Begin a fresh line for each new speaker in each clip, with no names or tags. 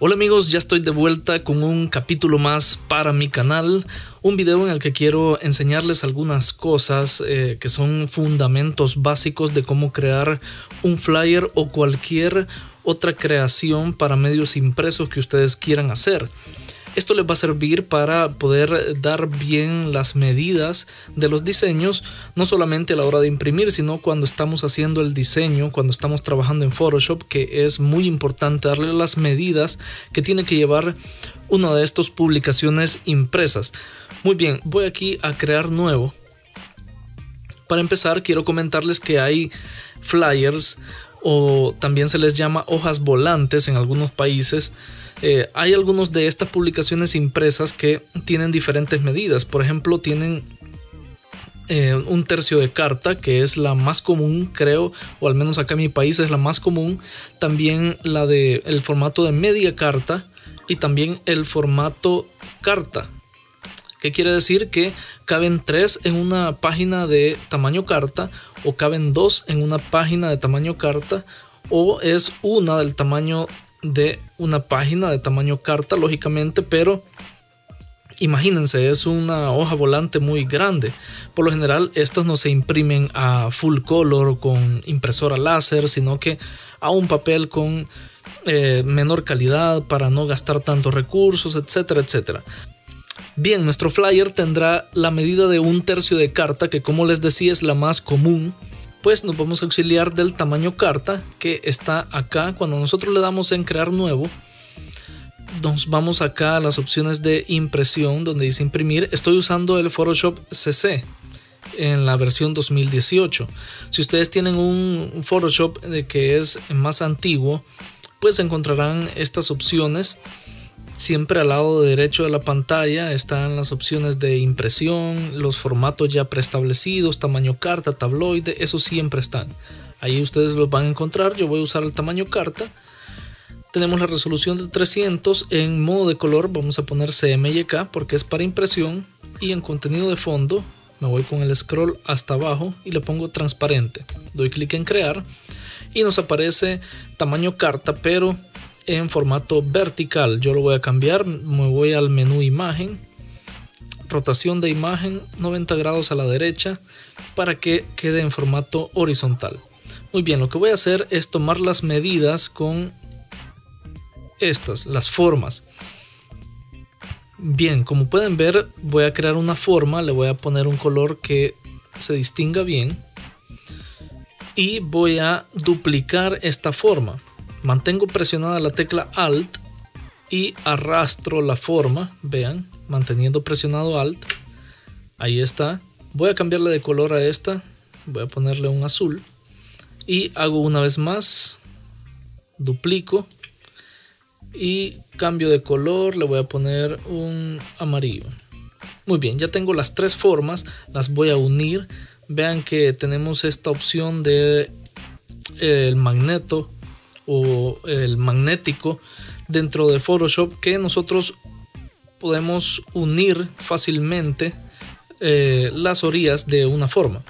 Hola amigos, ya estoy de vuelta con un capítulo más para mi canal, un video en el que quiero enseñarles algunas cosas que son fundamentos básicos de cómo crear un flyer o cualquier otra creación para medios impresos que ustedes quieran hacer. Esto les va a servir para poder dar bien las medidas de los diseños, no solamente a la hora de imprimir, sino cuando estamos haciendo el diseño, cuando estamos trabajando en Photoshop, que es muy importante darle las medidas que tiene que llevar una de estas publicaciones impresas. Muy bien, voy aquí a crear nuevo. Para empezar, quiero comentarles que hay flyers o también se les llama hojas volantes en algunos países. Hay algunos de estas publicaciones impresas que tienen diferentes medidas. Por ejemplo, tienen un tercio de carta, que es la más común, creo, o al menos acá en mi país es la más común. También la de el formato de media carta y también el formato carta. ¿Qué quiere decir? Que caben 3 en una página de tamaño carta, o caben 2 en una página de tamaño carta, o es una del tamaño de una página de tamaño carta, lógicamente, pero imagínense, es una hoja volante muy grande. Por lo general estos no se imprimen a full color con impresora láser, sino que a un papel con menor calidad para no gastar tantos recursos, etcétera, etcétera. Bien, nuestro flyer tendrá la medida de un tercio de carta, que como les decía es la más común. Pues nos vamos a auxiliar del tamaño carta que está acá. Cuando nosotros le damos en crear nuevo, nos vamos acá a las opciones de impresión donde dice imprimir. Estoy usando el Photoshop CC en la versión 2018. Si ustedes tienen un Photoshop que es más antiguo, pues encontrarán estas opciones. Siempre al lado derecho de la pantalla están las opciones de impresión, los formatos ya preestablecidos, tamaño carta, tabloide, esos siempre están. Ahí ustedes los van a encontrar. Yo voy a usar el tamaño carta. Tenemos la resolución de 300. En modo de color vamos a poner CMYK porque es para impresión. Y en contenido de fondo me voy con el scroll hasta abajo y le pongo transparente. Doy clic en crear y nos aparece tamaño carta, pero en formato vertical. Yo lo voy a cambiar, me voy al menú imagen, rotación de imagen 90 grados a la derecha para que quede en formato horizontal. Muy bien, lo que voy a hacer es tomar las medidas con estas, las formas. Bien, como pueden ver, voy a crear una forma, le voy a poner un color que se distinga bien y voy a duplicar esta forma. Mantengo presionada la tecla Alt y arrastro la forma, vean, manteniendo presionado Alt, ahí está. Voy a cambiarle de color a esta, voy a ponerle un azul y hago una vez más, duplico y cambio de color, le voy a poner un amarillo. Muy bien, ya tengo las 3 formas, las voy a unir. Vean que tenemos esta opción de el magneto o el magnético dentro de Photoshop, que nosotros podemos unir fácilmente las orillas de una forma.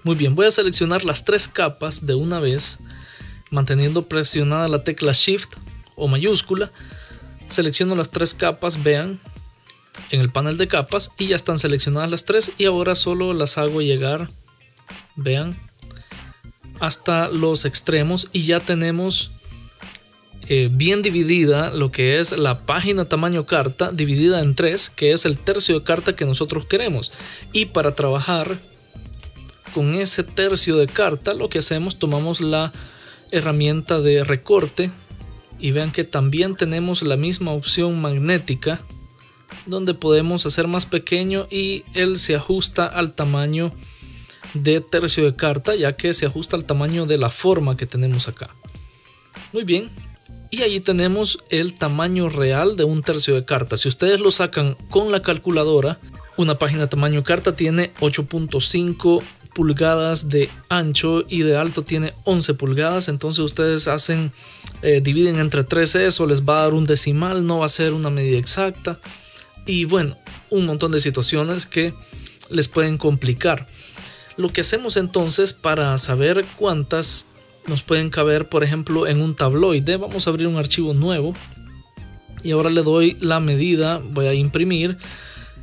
Muy bien, voy a seleccionar las 3 capas de una vez, manteniendo presionada la tecla Shift o mayúscula. Selecciono las 3 capas, vean, en el panel de capas, y ya están seleccionadas las 3, y ahora solo las hago llegar, vean, hasta los extremos, y ya tenemos bien dividida lo que es la página tamaño carta, dividida en 3, que es el tercio de carta que nosotros queremos. Y para trabajar con ese tercio de carta, lo que hacemos, tomamos la herramienta de recorte y vean que también tenemos la misma opción magnética, donde podemos hacer más pequeño y él se ajusta al tamaño de tercio de carta, ya que se ajusta al tamaño de la forma que tenemos acá. Muy bien, y allí tenemos el tamaño real de un tercio de carta. Si ustedes lo sacan con la calculadora, una página tamaño carta tiene 8.5 pulgadas de ancho y de alto tiene 11 pulgadas. Entonces ustedes hacen, dividen entre 3 eso, les va a dar un decimal, no va a ser una medida exacta. Y bueno, un montón de situaciones que les pueden complicar. Lo que hacemos entonces para saber cuántas nos pueden caber, por ejemplo, en un tabloide. Vamos a abrir un archivo nuevo y ahora le doy la medida. Voy a imprimir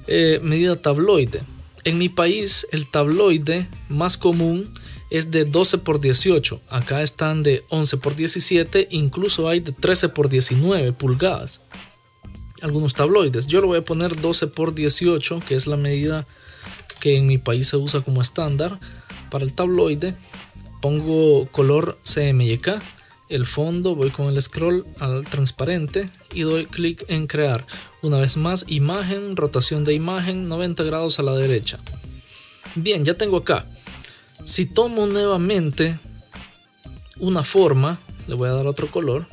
medida tabloide. En mi país el tabloide más común es de 12 por 18. Acá están de 11 por 17, incluso hay de 13 por 19 pulgadas. Algunos tabloides. Yo lo voy a poner 12 por 18, que es la medida que en mi país se usa como estándar para el tabloide. Pongo color CMYK, el fondo, voy con el scroll al transparente y doy clic en crear. Una vez más, imagen, rotación de imagen, 90 grados a la derecha. Bien, ya tengo acá. Si tomo nuevamente una forma, le voy a dar otro color.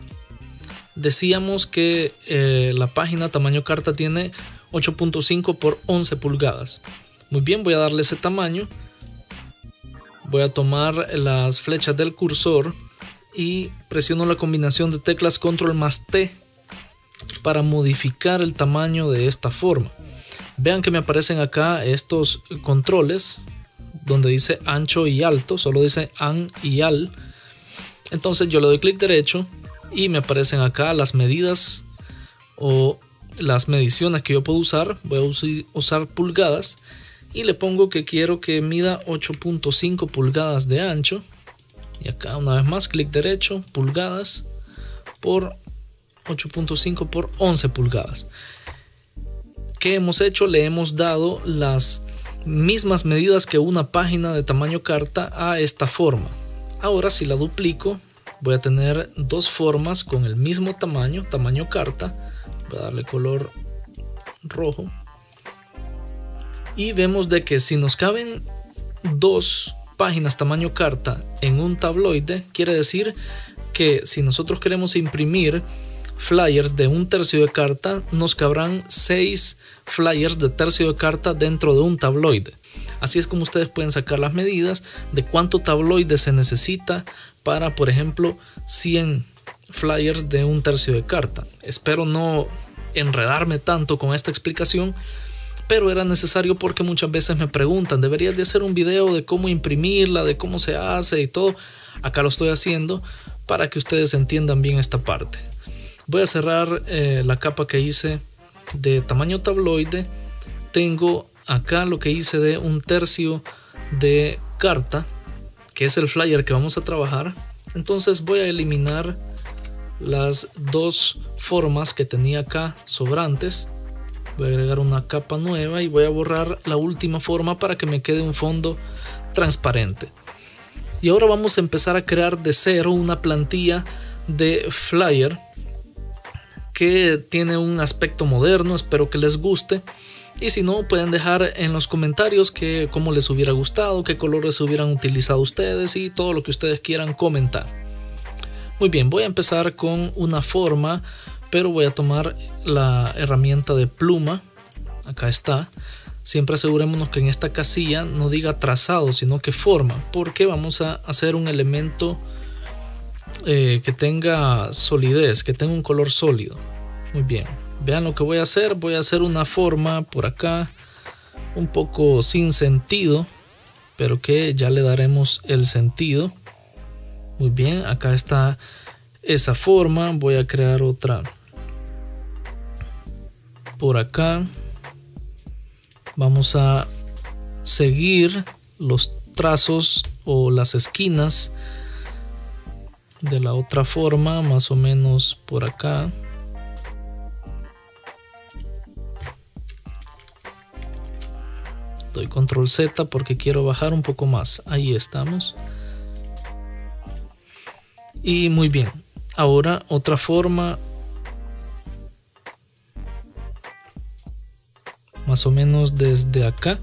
Decíamos que la página tamaño carta tiene 8.5 por 11 pulgadas. Muy bien, voy a darle ese tamaño. Voy a tomar las flechas del cursor y presiono la combinación de teclas Control más T para modificar el tamaño de esta forma. Vean que me aparecen acá estos controles donde dice ancho y alto, solo dice an y al. Entonces yo le doy clic derecho y me aparecen acá las medidas o las mediciones que yo puedo usar. Voy a usar pulgadas y le pongo que quiero que mida 8.5 pulgadas de ancho. Y acá una vez más clic derecho, pulgadas por 8.5 por 11 pulgadas. ¿Qué hemos hecho? Le hemos dado las mismas medidas que una página de tamaño carta a esta forma. Ahora si la duplico voy a tener dos formas con el mismo tamaño, tamaño carta. Voy a darle color rojo. Y vemos de que si nos caben dos páginas tamaño carta en un tabloide, quiere decir que si nosotros queremos imprimir flyers de 1/3 de carta, nos cabrán 6 flyers de 1/3 de carta dentro de un tabloide. Así es como ustedes pueden sacar las medidas de cuánto tabloide se necesita para, por ejemplo, 100 flyers de 1/3 de carta. Espero no enredarme tanto con esta explicación, pero era necesario porque muchas veces me preguntan, deberías de hacer un video de cómo imprimirla, de cómo se hace y todo. Acá lo estoy haciendo para que ustedes entiendan bien esta parte. Voy a cerrar la capa que hice de tamaño tabloide. Tengo acá lo que hice de 1/3 de carta, que es el flyer que vamos a trabajar. Entonces voy a eliminar las dos formas que tenía acá sobrantes. Voy a agregar una capa nueva y voy a borrar la última forma para que me quede un fondo transparente. Y ahora vamos a empezar a crear de cero una plantilla de flyer que tiene un aspecto moderno. Espero que les guste. Y si no, pueden dejar en los comentarios que cómo les hubiera gustado, qué colores hubieran utilizado ustedes y todo lo que ustedes quieran comentar. Muy bien, voy a empezar con una forma, pero voy a tomar la herramienta de pluma. Acá está. Siempre asegurémonos que en esta casilla no diga trazado, sino que forma, porque vamos a hacer un elemento que tenga solidez, que tenga un color sólido. Muy bien, vean lo que voy a hacer. Voy a hacer una forma por acá un poco sin sentido, pero que ya le daremos el sentido. Muy bien, acá está esa forma. Voy a crear otra por acá. Vamos a seguir los trazos o las esquinas de la otra forma, más o menos por acá. Doy control Z porque quiero bajar un poco más. Ahí estamos. Y muy bien. Ahora otra forma. Más o menos desde acá.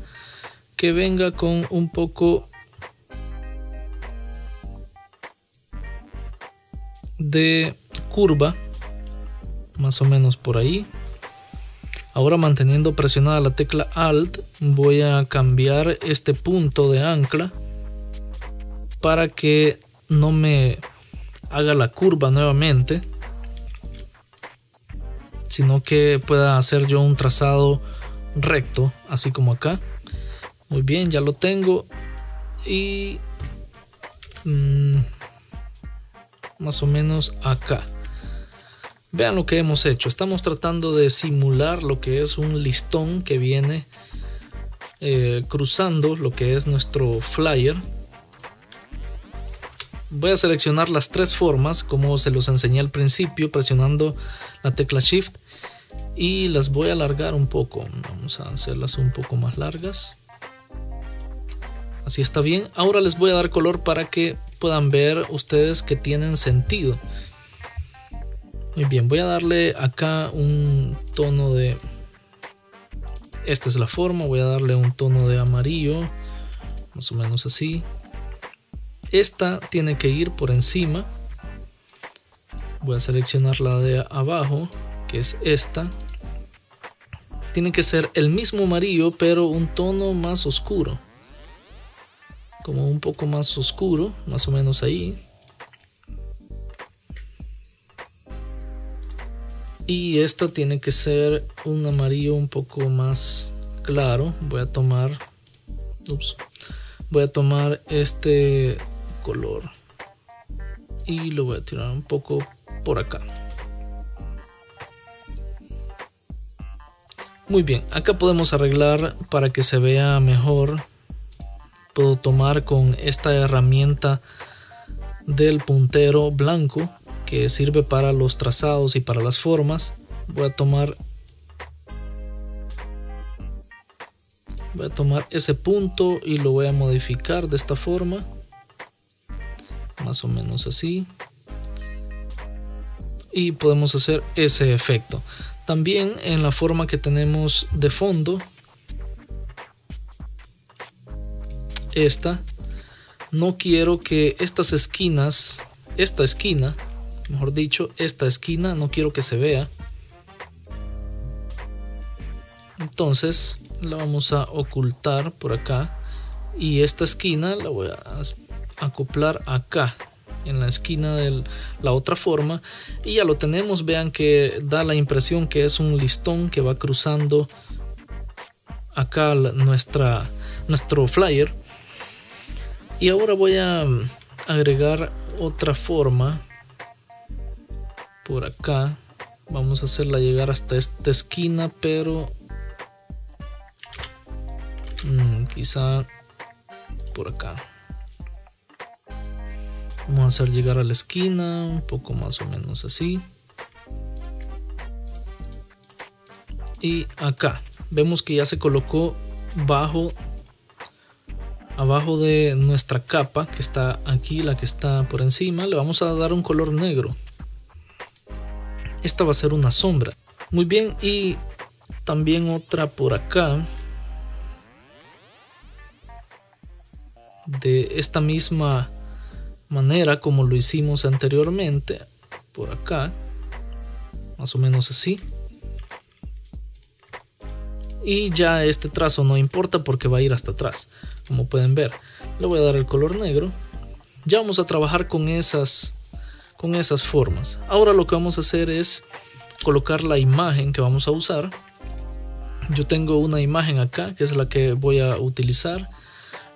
Que venga con un poco de curva. Más o menos por ahí. Ahora, manteniendo presionada la tecla Alt, voy a cambiar este punto de ancla para que no me haga la curva nuevamente, sino que pueda hacer yo un trazado recto, así como acá. Muy bien, ya lo tengo. Y más o menos acá. Vean lo que hemos hecho. Estamos tratando de simular lo que es un listón que viene cruzando lo que es nuestro flyer. Voy a seleccionar las tres formas como se los enseñé al principio, presionando la tecla Shift, y las voy a alargar un poco. Vamos a hacerlas un poco más largas. Así está bien. Ahora les voy a dar color para que puedan ver ustedes que tienen sentido. Muy bien, voy a darle acá un tono de... Esta es la forma, voy a darle un tono de amarillo, más o menos así. Esta tiene que ir por encima. Voy a seleccionar la de abajo, que es esta. Tiene que ser el mismo amarillo, pero un tono más oscuro. Como un poco más oscuro, más o menos ahí. Y esta tiene que ser un amarillo un poco más claro. Voy a tomar este color y lo voy a tirar un poco por acá. Muy bien, acá podemos arreglar para que se vea mejor. Puedo tomar con esta herramienta del puntero blanco que sirve para los trazados y para las formas. Voy a tomar ese punto y lo voy a modificar de esta forma, más o menos así, y podemos hacer ese efecto. También en la forma que tenemos de fondo, no quiero que estas esquinas, esta esquina no quiero que se vea. Entonces la vamos a ocultar por acá y esta esquina la voy a acoplar acá en la esquina de la otra forma, y ya lo tenemos. Vean que da la impresión que es un listón que va cruzando acá nuestro flyer. Y ahora voy a agregar otra forma por acá. Vamos a hacerla llegar hasta esta esquina, pero quizá por acá. Vamos a hacer llegar a la esquina un poco más o menos así. Y acá vemos que ya se colocó abajo de nuestra capa que está aquí, la que está por encima. Le vamos a dar un color negro. Esta va a ser una sombra. Muy bien, y también otra por acá. De esta misma manera como lo hicimos anteriormente, por acá, más o menos así. Y ya este trazo no importa porque va a ir hasta atrás, como pueden ver. Le voy a dar el color negro. Ya vamos a trabajar con esas formas. Ahora lo que vamos a hacer es colocar la imagen que vamos a usar. Yo tengo una imagen acá que es la que voy a utilizar.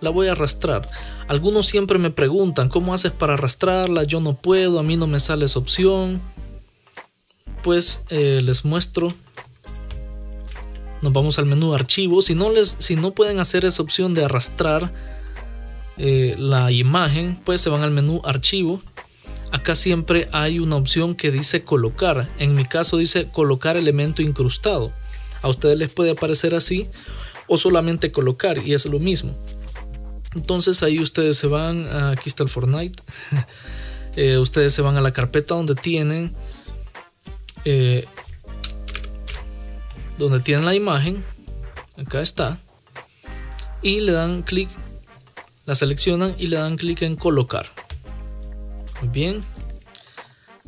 La voy a arrastrar. Algunos siempre me preguntan ¿cómo haces para arrastrarla? Yo no puedo, a mí no me sale esa opción. Pues les muestro. Nos vamos al menú archivo. Si no pueden hacer esa opción de arrastrar la imagen, pues se van al menú archivo. Acá siempre hay una opción que dice colocar. En mi caso dice colocar elemento incrustado. A ustedes les puede aparecer así o solamente colocar, y es lo mismo. Entonces ahí ustedes se van, aquí está el Fortnite. Ustedes se van a la carpeta donde tienen la imagen. Acá está. Y le dan clic, la seleccionan y le dan clic en colocar. Muy bien.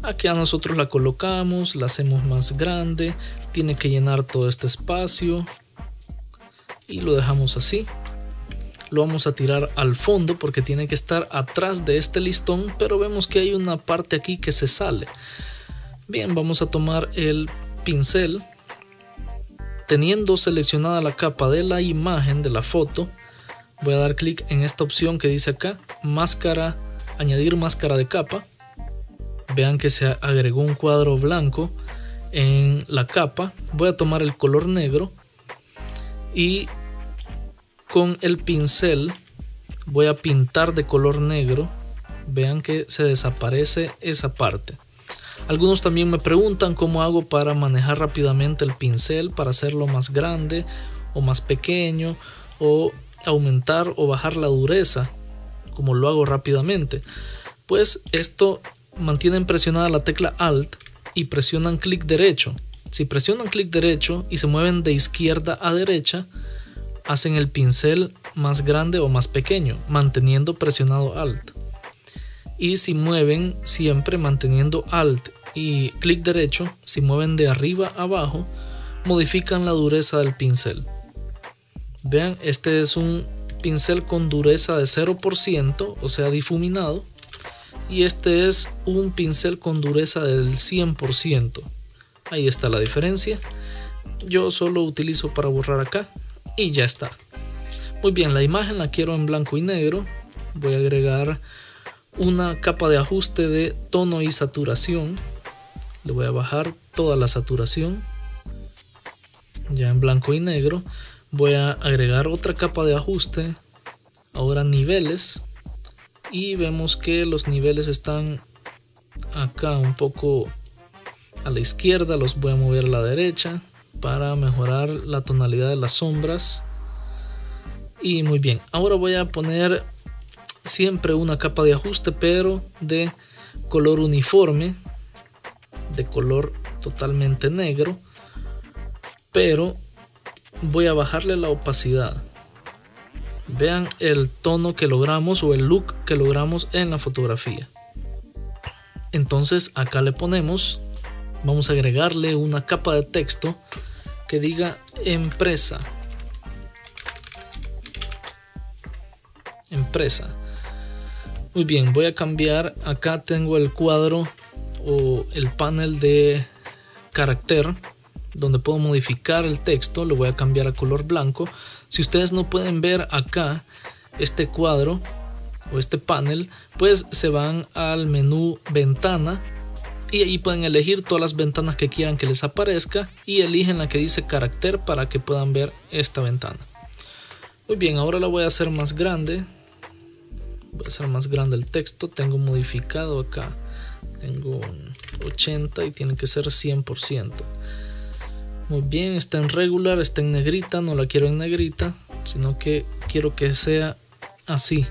Aquí a nosotros la colocamos, la hacemos más grande. Tiene que llenar todo este espacio. Y lo dejamos así. Lo vamos a tirar al fondo porque tiene que estar atrás de este listón, pero vemos que hay una parte aquí que se sale. Bien, vamos a tomar el pincel. Teniendo seleccionada la capa de la imagen de la foto, voy a dar clic en esta opción que dice acá, máscara, añadir máscara de capa. vean que se agregó un cuadro blanco en la capa. Voy a tomar el color negro y con el pincel voy a pintar de color negro. Vean que se desaparece esa parte. Algunos también me preguntan cómo hago para manejar rápidamente el pincel, para hacerlo más grande o más pequeño, o aumentar o bajar la dureza, como lo hago rápidamente. Pues esto, mantienen presionada la tecla Alt y presionan clic derecho. Si presionan clic derecho y se mueven de izquierda a derecha, hacen el pincel más grande o más pequeño, manteniendo presionado Alt. Y si mueven siempre manteniendo Alt y clic derecho, si mueven de arriba a abajo, modifican la dureza del pincel. Vean, este es un pincel con dureza de 0%, o sea difuminado, y este es un pincel con dureza del 100%. Ahí está la diferencia. Yo solo utilizo para borrar acá y ya está. Muy bien, la imagen la quiero en blanco y negro. Voy a agregar una capa de ajuste de tono y saturación. Le voy a bajar toda la saturación ya en blanco y negro. Voy a agregar otra capa de ajuste, ahora niveles, y vemos que los niveles están acá un poco a la izquierda. Los voy a mover a la derecha para mejorar la tonalidad de las sombras. Y muy bien, ahora voy a poner siempre una capa de ajuste, pero de color uniforme, de color totalmente negro, pero voy a bajarle la opacidad. Vean el tono que logramos o el look que logramos en la fotografía. Entonces acá le ponemos, vamos a agregarle una capa de texto que diga empresa. Empresa. Muy bien, voy a cambiar. Acá tengo el cuadro o el panel de carácter donde puedo modificar el texto. Lo voy a cambiar a color blanco. Si ustedes no pueden ver acá este cuadro o este panel, pues se van al menú ventana y ahí pueden elegir todas las ventanas que quieran que les aparezca y eligen la que dice carácter para que puedan ver esta ventana. Muy bien, ahora la voy a hacer más grande. Voy a hacer más grande el texto. Tengo modificado acá, tengo 80 y tiene que ser 100%. Muy bien, está en regular, está en negrita. No la quiero en negrita, sino que quiero que sea así,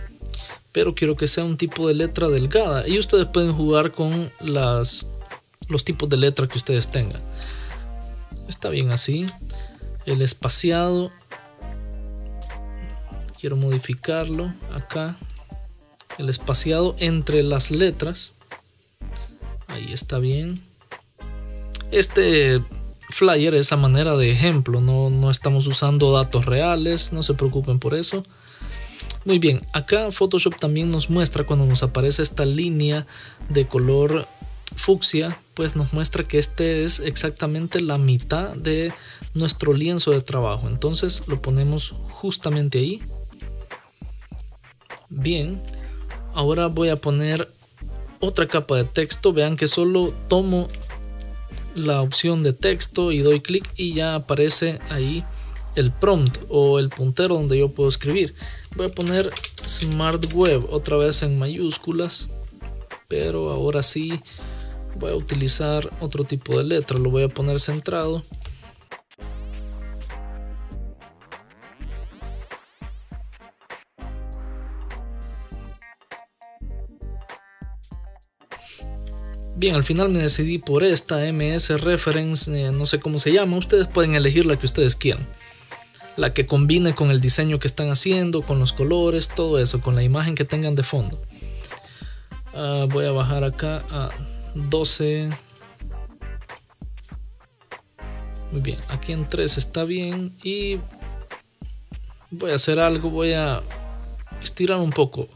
pero quiero que sea un tipo de letra delgada, y ustedes pueden jugar con los tipos de letra que ustedes tengan. Está bien así. El espaciado quiero modificarlo acá. El espaciado entre las letras, ahí está bien. Este flyer es a manera de ejemplo, no estamos usando datos reales, no se preocupen por eso. Muy bien, acá Photoshop también nos muestra cuando nos aparece esta línea de color fucsia, pues nos muestra que este es exactamente la mitad de nuestro lienzo de trabajo. Entonces lo ponemos justamente ahí. Bien, ahora voy a poner otra capa de texto. Vean que solo tomo la opción de texto y doy clic y ya aparece ahí el prompt o el puntero donde yo puedo escribir. Voy a poner Smart Web otra vez en mayúsculas, pero ahora sí voy a utilizar otro tipo de letra. Lo voy a poner centrado. Bien, al final me decidí por esta MS Reference, no sé cómo se llama. Ustedes pueden elegir la que ustedes quieran, la que combine con el diseño que están haciendo, con los colores, todo eso, con la imagen que tengan de fondo. Voy a bajar acá a 12. Muy bien, aquí en 3 está bien. Y voy a hacer algo, voy a estirar un poco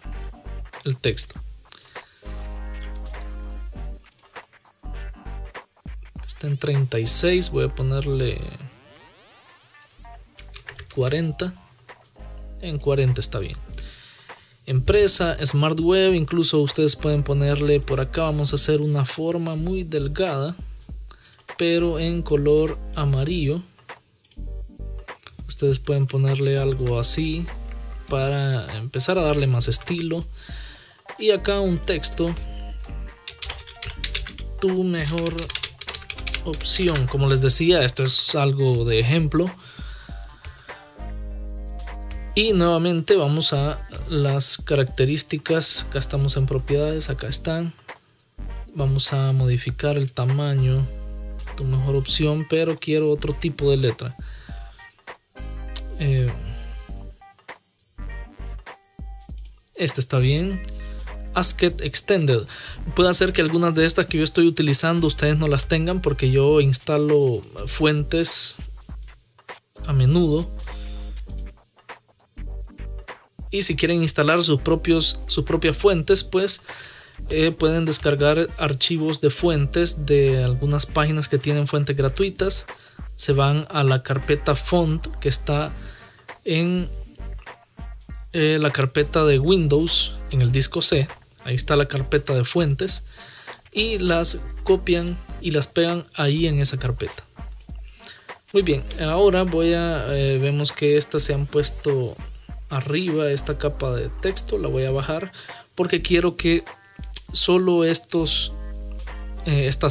el texto. Está en 36, voy a ponerle 40. En 40 está bien. empresa, Smart Web. Incluso ustedes pueden ponerle por acá, vamos a hacer una forma muy delgada pero en color amarillo. Ustedes pueden ponerle algo así para empezar a darle más estilo. Y acá un texto: tu mejor opción. Como les decía, esto es algo de ejemplo. Y nuevamente vamos a las características. Acá estamos en propiedades, acá están. Vamos a modificar el tamaño. Tu mejor opción, pero quiero otro tipo de letra. Este está bien. ASCII Extended. Puede ser que algunas de estas que yo estoy utilizando ustedes no las tengan, porque yo instalo fuentes a menudo. Y si quieren instalar sus propias fuentes, pues pueden descargar archivos de fuentes de algunas páginas que tienen fuentes gratuitas. Se van a la carpeta font que está en la carpeta de Windows en el disco C. Ahí está la carpeta de fuentes y las copian y las pegan ahí en esa carpeta. Muy bien, ahora vemos que estas se han puesto arriba, esta capa de texto. La voy a bajar porque quiero que solo estas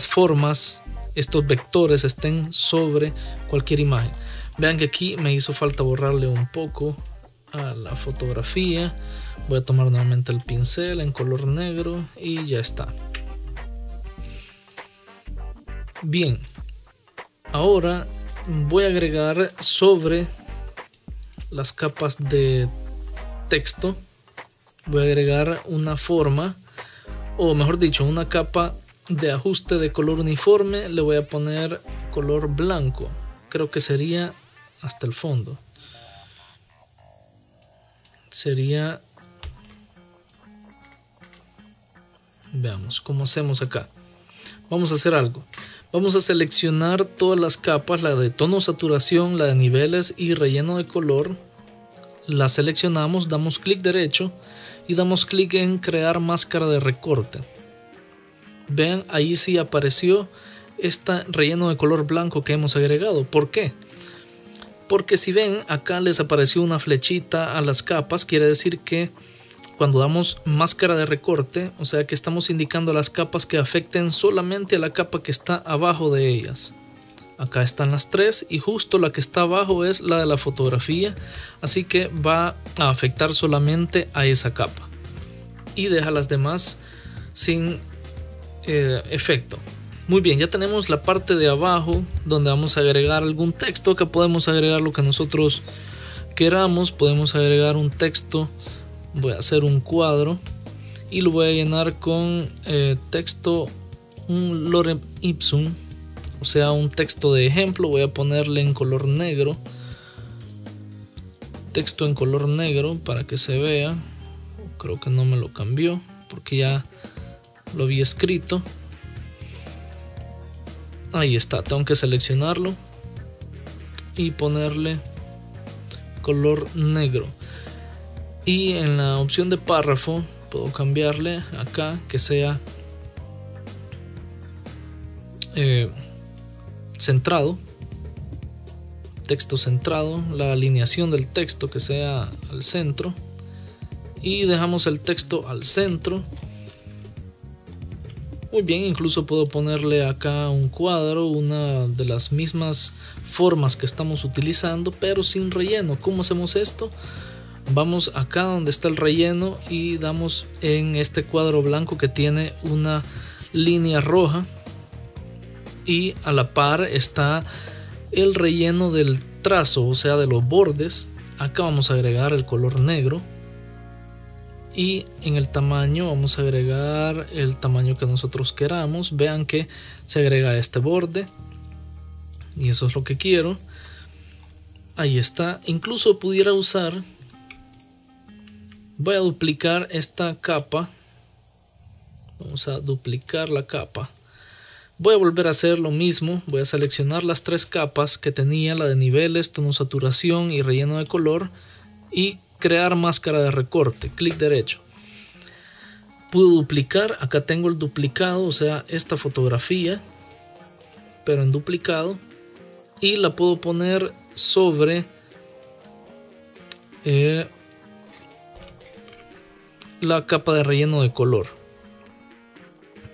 formas, estos vectores estén sobre cualquier imagen. Vean que aquí me hizo falta borrarle un poco a la fotografía. Voy a tomar nuevamente el pincel en color negro y ya está. Bien, ahora voy a agregar sobre las capas de texto, voy a agregar una forma, o mejor dicho, una capa de ajuste de color uniforme. Le voy a poner color blanco, creo que sería hasta el fondo. Sería, veamos cómo hacemos acá. Vamos a hacer algo. Vamos a seleccionar todas las capas, la de tono, saturación, la de niveles y relleno de color. La seleccionamos, damos clic derecho y damos clic en crear máscara de recorte. Vean, ahí sí apareció este relleno de color blanco que hemos agregado. ¿Por qué? Porque si ven, acá les apareció una flechita a las capas. Quiere decir que cuando damos máscara de recorte, o sea que estamos indicando las capas que afecten solamente a la capa que está abajo de ellas. Acá están las tres y justo la que está abajo es la de la fotografía, así que va a afectar solamente a esa capa y deja las demás sin efecto. Muy bien, ya tenemos la parte de abajo donde vamos a agregar algún texto, que podemos agregar lo que nosotros queramos. Podemos agregar un texto. Voy a hacer un cuadro y lo voy a llenar con texto, un lorem ipsum, o sea, un texto de ejemplo. Voy a ponerle en color negro, texto en color negro para que se vea. Creo que no me lo cambió porque ya lo había escrito. Ahí está, tengo que seleccionarlo y ponerle color negro. Y en la opción de párrafo puedo cambiarle acá que sea centrado, texto centrado, la alineación del texto que sea al centro, y dejamos el texto al centro. Muy bien, incluso puedo ponerle acá un cuadro, una de las mismas formas que estamos utilizando, pero sin relleno. ¿Cómo hacemos esto? Vamos acá donde está el relleno y damos en este cuadro blanco que tiene una línea roja y a la par está el relleno del trazo, o sea, de los bordes. Acá vamos a agregar el color negro y en el tamaño vamos a agregar el tamaño que nosotros queramos. Vean que se agrega este borde y eso es lo que quiero. Ahí está. Incluso pudiera usar, voy a duplicar esta capa. Vamos a duplicar la capa. Voy a volver a hacer lo mismo. Voy a seleccionar las tres capas que tenía, la de niveles, tono, saturación y relleno de color, y crear máscara de recorte, clic derecho. Puedo duplicar, acá tengo el duplicado, o sea, esta fotografía, pero en duplicado, y la puedo poner sobre la capa de relleno de color.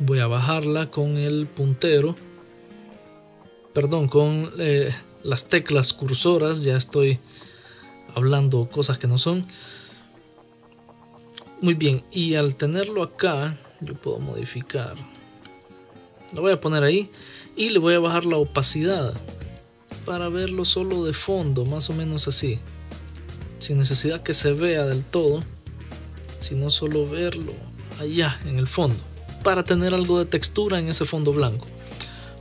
Voy a bajarla con el puntero, perdón, con las teclas cursoras. Ya estoy hablando cosas que no son. Muy bien, y al tenerlo acá yo puedo modificar, lo voy a poner ahí y le voy a bajar la opacidad para verlo solo de fondo, más o menos así, sin necesidad que se vea del todo, sino solo verlo allá en el fondo, para tener algo de textura en ese fondo blanco.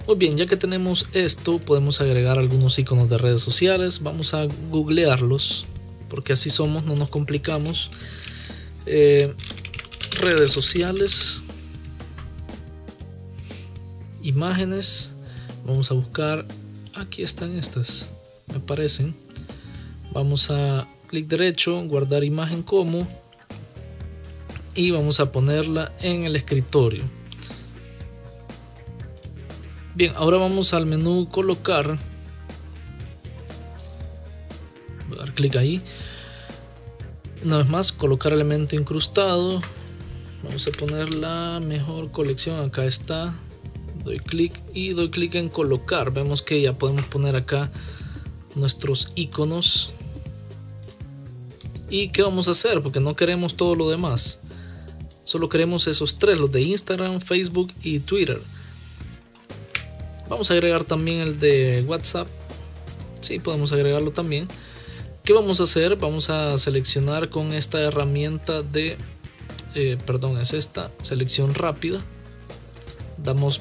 Muy bien, ya que tenemos esto, podemos agregar algunos iconos de redes sociales. Vamos a googlearlos, porque así somos, no nos complicamos. Redes sociales, imágenes, vamos a buscar, aquí están estas, me parecen. Vamos a clic derecho, guardar imagen como, y vamos a ponerla en el escritorio. Bien, ahora vamos al menú colocar, voy a dar clic ahí. Una vez más, colocar elemento incrustado. Vamos a poner la mejor colección. Acá está. Doy clic y doy clic en colocar. Vemos que ya podemos poner acá nuestros iconos. ¿Y qué vamos a hacer? Porque no queremos todo lo demás. Solo queremos esos tres, los de Instagram, Facebook y Twitter. Vamos a agregar también el de WhatsApp. Sí, podemos agregarlo también. ¿Qué vamos a hacer? Vamos a seleccionar con esta herramienta de, es esta, selección rápida.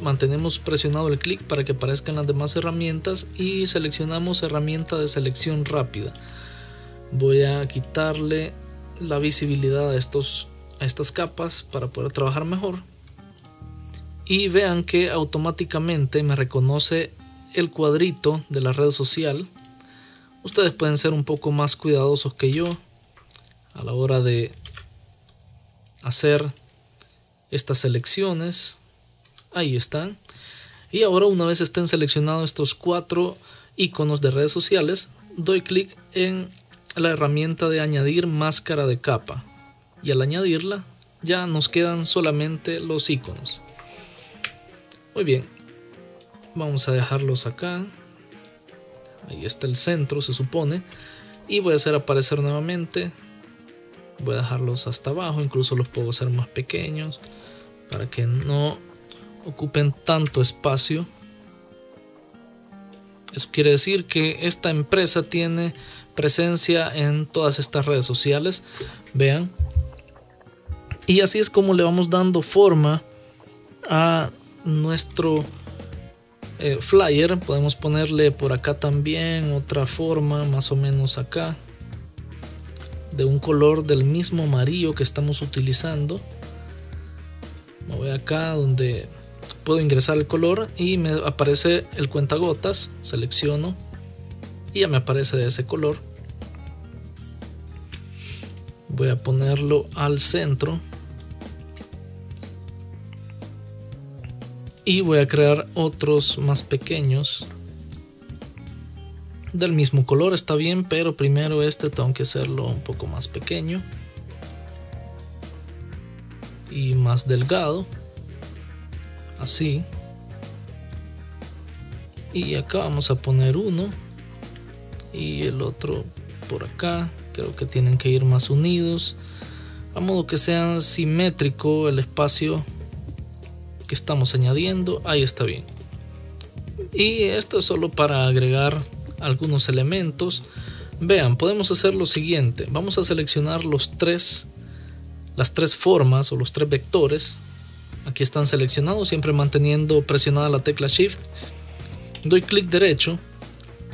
Mantenemos presionado el clic para que aparezcan las demás herramientas y seleccionamos herramienta de selección rápida. Voy a quitarle la visibilidad a estas capas para poder trabajar mejor. Y vean que automáticamente me reconoce el cuadrito de la red social. Ustedes pueden ser un poco más cuidadosos que yo a la hora de hacer estas selecciones. Ahí están. Y ahora, una vez estén seleccionados estos 4 iconos de redes sociales, doy clic en la herramienta de añadir máscara de capa. Y al añadirla, ya nos quedan solamente los iconos. Muy bien. Vamos a dejarlos acá. Ahí está el centro, se supone. Y voy a hacer aparecer nuevamente. Voy a dejarlos hasta abajo. Incluso los puedo hacer más pequeños para que no ocupen tanto espacio. Eso quiere decir que esta empresa tiene presencia en todas estas redes sociales. Vean. Y así es como le vamos dando forma a nuestro flyer. Podemos ponerle por acá también otra forma, más o menos acá, de un color del mismo amarillo que estamos utilizando. Me voy acá donde puedo ingresar el color y me aparece el cuentagotas. Selecciono y ya me aparece de ese color. Voy a ponerlo al centro y voy a crear otros más pequeños del mismo color. Está bien, pero primero tengo que hacerlo un poco más pequeño y más delgado, así. Y acá vamos a poner uno y el otro por acá. Creo que tienen que ir más unidos, a modo que sea simétrico el espacio que estamos añadiendo. Ahí está bien. Y esto es solo para agregar algunos elementos. Vean, podemos hacer lo siguiente. Vamos a seleccionar las tres formas o los 3 vectores. Aquí están seleccionados, siempre manteniendo presionada la tecla Shift. Doy clic derecho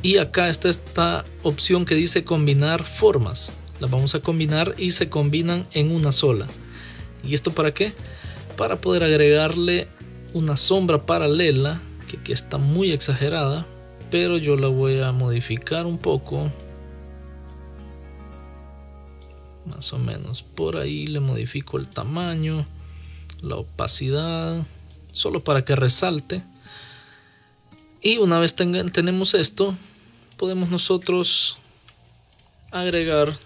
y acá está esta opción que dice combinar formas. Las vamos a combinar y se combinan en una sola. ¿Y esto para qué? Para poder agregarle una sombra paralela que aquí está muy exagerada, pero yo la voy a modificar un poco más o menos por ahí. Le modifico el tamaño, la opacidad, solo para que resalte. Y una vez tenemos esto, podemos nosotros agregar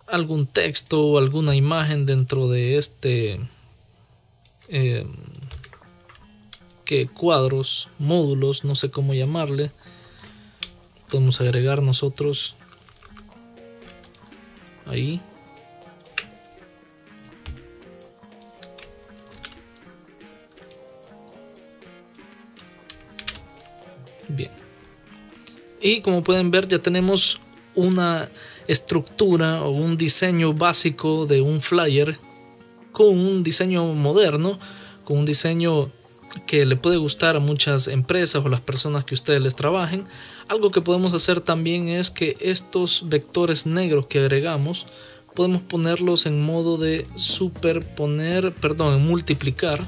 algún texto o alguna imagen dentro de este cuadros, módulos, no sé cómo llamarle. Podemos agregar nosotros ahí. Bien. Y como pueden ver, ya tenemos una estructura o un diseño básico de un flyer con un diseño moderno, con un diseño que le puede gustar a muchas empresas o las personas que ustedes les trabajen. Algo que podemos hacer también es que estos vectores negros que agregamos podemos ponerlos en modo de en multiplicar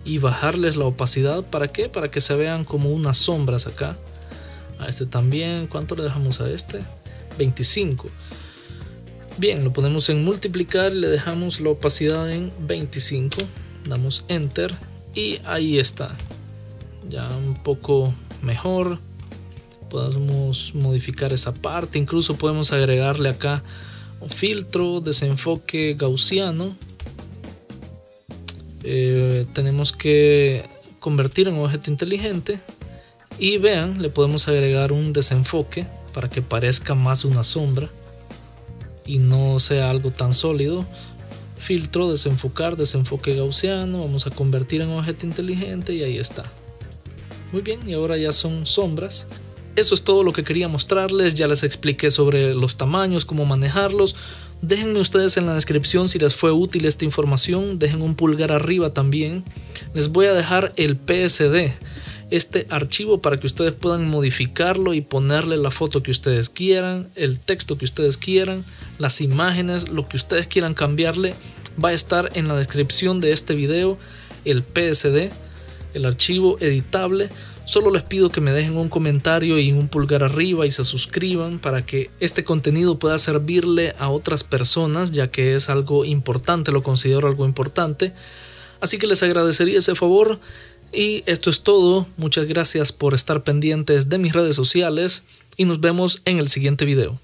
y bajarles la opacidad. ¿Para qué? Para que se vean como unas sombras acá. A este también, ¿cuánto le dejamos a este? 25. Bien, lo ponemos en multiplicar y le dejamos la opacidad en 25. Damos enter y ahí está. Ya un poco mejor. Podemos modificar esa parte. Incluso podemos agregarle acá un filtro, desenfoque gaussiano. Tenemos que convertir en objeto inteligente. Y vean, le podemos agregar un desenfoque para que parezca más una sombra y no sea algo tan sólido. Filtro, desenfocar, desenfoque gaussiano. Vamos a convertir en objeto inteligente y ahí está. Muy bien, y ahora ya son sombras. Eso es todo lo que quería mostrarles. Ya les expliqué sobre los tamaños, cómo manejarlos. Déjenme ustedes en la descripción si les fue útil esta información. Dejen un pulgar arriba también. Les voy a dejar el PSD, este archivo, para que ustedes puedan modificarlo y ponerle la foto que ustedes quieran, el texto que ustedes quieran, las imágenes, lo que ustedes quieran cambiarle. Va a estar en la descripción de este video el PSD, el archivo editable. Solo les pido que me dejen un comentario y un pulgar arriba y se suscriban para que este contenido pueda servirle a otras personas, ya que es algo importante, lo considero algo importante. Así que les agradecería ese favor. Y esto es todo. Muchas gracias por estar pendientes de mis redes sociales y nos vemos en el siguiente video.